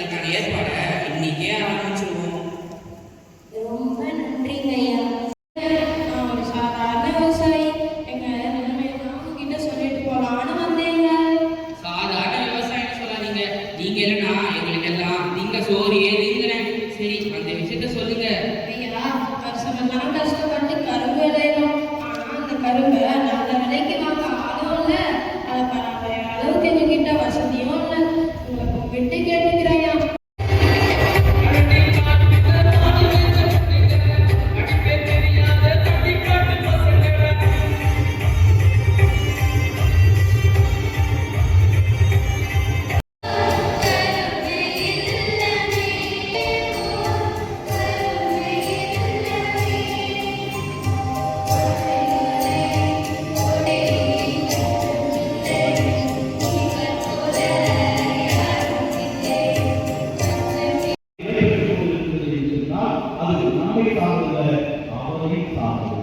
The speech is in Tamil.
அதுக்கான ஏற்பாடை இன்னைக்கே ஆரம்பிச்சிருவோம். ரொம்ப நன்றிங்க ஐயா. நான் ஒரு சாதாரண விவசாயி. எங்க நிலைமையெல்லாம் உங்ககிட்ட சொல்லிட்டு போலான்னு வந்தேங்க. சாதாரண விவசாயம் சொல்லாதீங்க. நீங்க இல்லைன்னா எங்களுக்கு எல்லாம் நீங்க சோறு ஏறிங்கிறேன். சரி, அந்த விஷயத்த சொல்லுங்க. ஐயா, வருஷமெல்லாம் கஷ்டப்பட்டு கரும்பு விளையணும். ஆனா அந்த கரும்பை நல்ல விலைக்கு வாங்க ஆளும் இல்ல, அதை பராமரிக்கிற அளவுக்கு எங்ககிட்ட வசதியும் இல்லை. உங்களை விட்டு கேட்டுக்கிறேன். அதுக்கு நம்மை சார்ந்த அவரையும் சார்ந்தது.